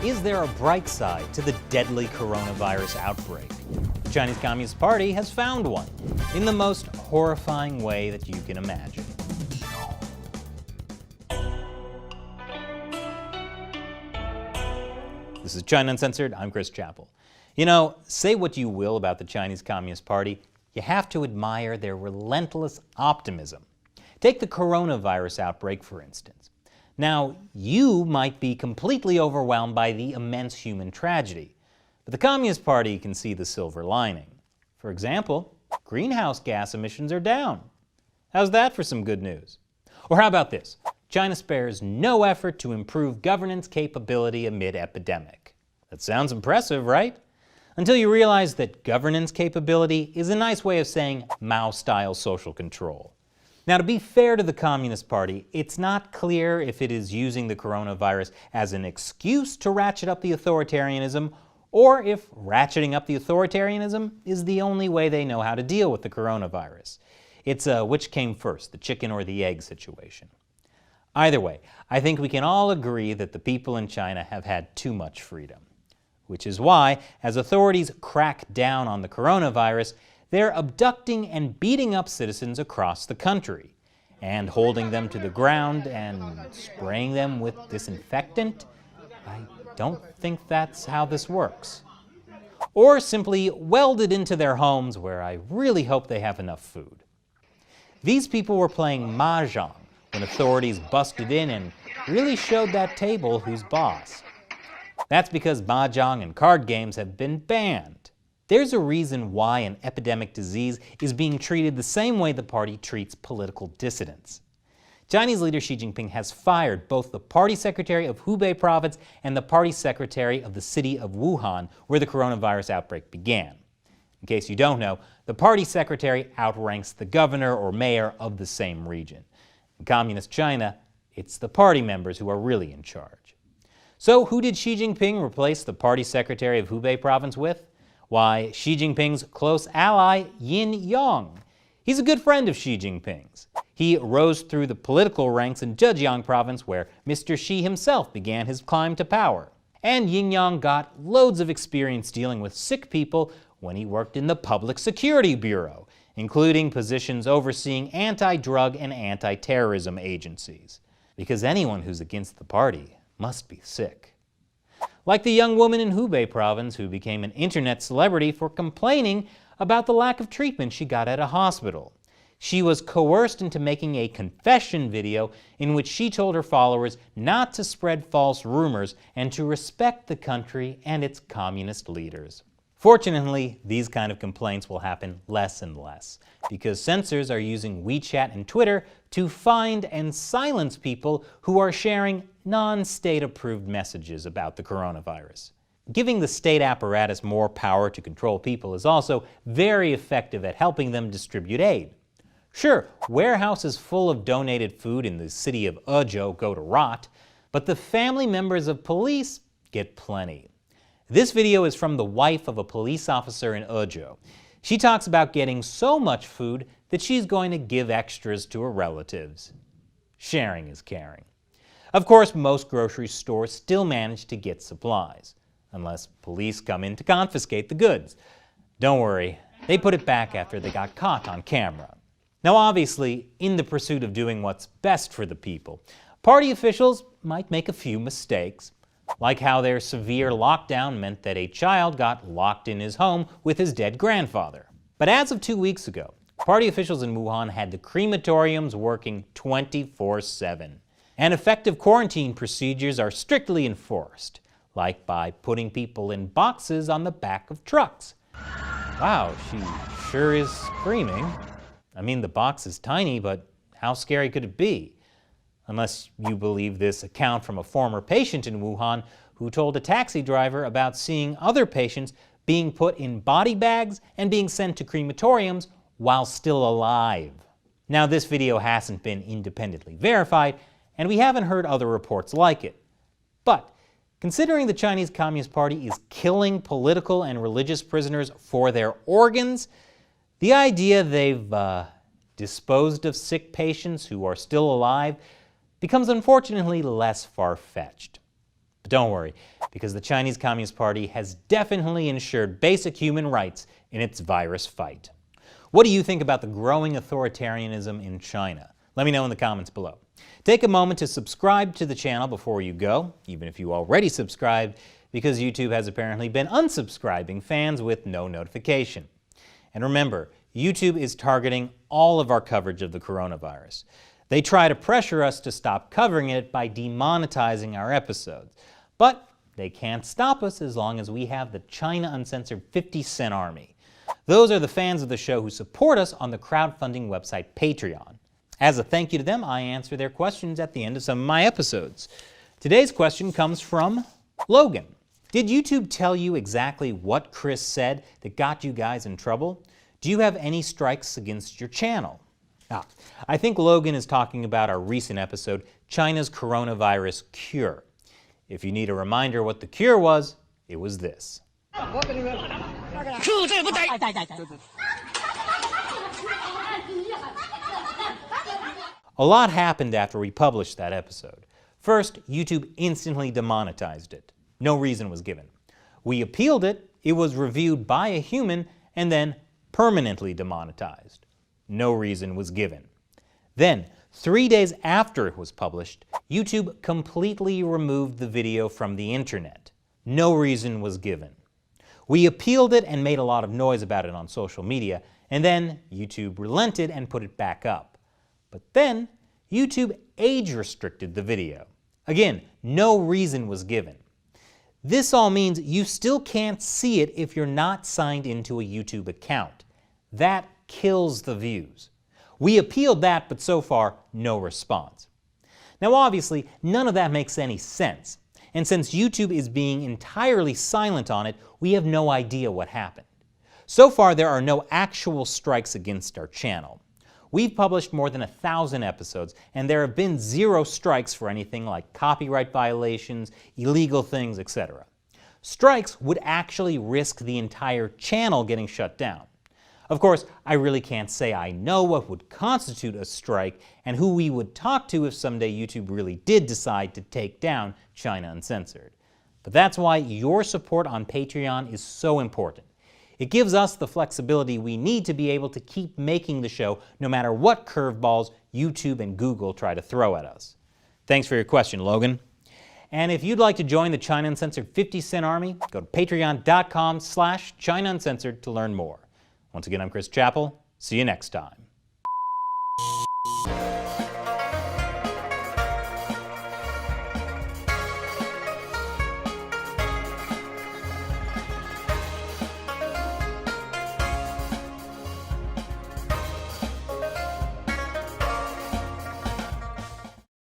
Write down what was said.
Is there a bright side to the deadly coronavirus outbreak? The Chinese Communist Party has found one, in the most horrifying way that you can imagine. This is China Uncensored. I'm Chris Chappell. You know, say what you will about the Chinese Communist Party, you have to admire their relentless optimism. Take the coronavirus outbreak, for instance. Now, you might be completely overwhelmed by the immense human tragedy, but the Communist Party can see the silver lining. For example, greenhouse gas emissions are down. How's that for some good news? Or how about this? China spares no effort to improve governance capability amid epidemic. That sounds impressive, right? Until you realize that governance capability is a nice way of saying Mao-style social control. Now, to be fair to the Communist Party, it's not clear if it is using the coronavirus as an excuse to ratchet up the authoritarianism, or if ratcheting up the authoritarianism is the only way they know how to deal with the coronavirus. It's a which came first, the chicken or the egg situation. Either way, I think we can all agree that the people in China have had too much freedom. Which is why, as authorities crack down on the coronavirus, they're abducting and beating up citizens across the country, and holding them to the ground and spraying them with disinfectant. I don't think that's how this works. Or simply welded into their homes, where I really hope they have enough food. These people were playing mahjong when authorities busted in and really showed that table who's boss. That's because mahjong and card games have been banned. There's a reason why an epidemic disease is being treated the same way the party treats political dissidents. Chinese leader Xi Jinping has fired both the party secretary of Hubei province and the party secretary of the city of Wuhan, where the coronavirus outbreak began. In case you don't know, the party secretary outranks the governor or mayor of the same region. In Communist China, it's the party members who are really in charge. So who did Xi Jinping replace the party secretary of Hubei province with? Why, Xi Jinping's close ally, Yin Yang. He's a good friend of Xi Jinping's. He rose through the political ranks in Zhejiang province, where Mr. Xi himself began his climb to power. And Yin Yang got loads of experience dealing with sick people when he worked in the Public Security Bureau, including positions overseeing anti-drug and anti-terrorism agencies. Because anyone who's against the party must be sick. Like the young woman in Hubei province who became an internet celebrity for complaining about the lack of treatment she got at a hospital. She was coerced into making a confession video in which she told her followers not to spread false rumors and to respect the country and its communist leaders. Fortunately, these kind of complaints will happen less and less, because censors are using WeChat and Twitter to find and silence people who are sharing non-state-approved messages about the coronavirus. Giving the state apparatus more power to control people is also very effective at helping them distribute aid. Sure, warehouses full of donated food in the city of Ezhou go to rot, but the family members of police get plenty. This video is from the wife of a police officer in Ezhou. She talks about getting so much food that she's going to give extras to her relatives. Sharing is caring. Of course, most grocery stores still manage to get supplies, unless police come in to confiscate the goods. Don't worry, they put it back after they got caught on camera. Now obviously, in the pursuit of doing what's best for the people, party officials might make a few mistakes, like how their severe lockdown meant that a child got locked in his home with his dead grandfather. But as of 2 weeks ago, party officials in Wuhan had the crematoriums working 24/7. And effective quarantine procedures are strictly enforced, like by putting people in boxes on the back of trucks. Wow, she sure is screaming. I mean, the box is tiny, but how scary could it be? Unless you believe this account from a former patient in Wuhan who told a taxi driver about seeing other patients being put in body bags and being sent to crematoriums while still alive. Now, this video hasn't been independently verified, and we haven't heard other reports like it. But considering the Chinese Communist Party is killing political and religious prisoners for their organs, the idea they've disposed of sick patients who are still alive becomes unfortunately less far-fetched. But don't worry, because the Chinese Communist Party has definitely ensured basic human rights in its virus fight. What do you think about the growing authoritarianism in China? Let me know in the comments below. Take a moment to subscribe to the channel before you go, even if you already subscribed, because YouTube has apparently been unsubscribing fans with no notification. And remember, YouTube is targeting all of our coverage of the coronavirus. They try to pressure us to stop covering it by demonetizing our episodes. But they can't stop us as long as we have the China Uncensored 50-cent army. Those are the fans of the show who support us on the crowdfunding website Patreon. As a thank you to them, I answer their questions at the end of some of my episodes. Today's question comes from Logan. Did YouTube tell you exactly what Chris said that got you guys in trouble? Do you have any strikes against your channel? I think Logan is talking about our recent episode, China's Coronavirus Cure. If you need a reminder what the cure was, it was this. A lot happened after we published that episode. First, YouTube instantly demonetized it. No reason was given. We appealed it, it was reviewed by a human, and then permanently demonetized. No reason was given. Then, 3 days after it was published, YouTube completely removed the video from the internet. No reason was given. We appealed it and made a lot of noise about it on social media, and then YouTube relented and put it back up. But then, YouTube age restricted the video. Again, no reason was given. This all means you still can't see it if you're not signed into a YouTube account. That kills the views. We appealed that, but so far, no response. Now obviously, none of that makes any sense. And since YouTube is being entirely silent on it, we have no idea what happened. So far, there are no actual strikes against our channel. We've published more than 1,000 episodes, and there have been 0 strikes for anything like copyright violations, illegal things, etc. Strikes would actually risk the entire channel getting shut down. Of course, I really can't say I know what would constitute a strike and who we would talk to if someday YouTube really did decide to take down China Uncensored. But that's why your support on Patreon is so important. It gives us the flexibility we need to be able to keep making the show no matter what curveballs YouTube and Google try to throw at us. Thanks for your question, Logan. And if you'd like to join the China Uncensored 50-cent army, go to patreon.com/China Uncensored to learn more. Once again, I'm Chris Chappell. See you next time.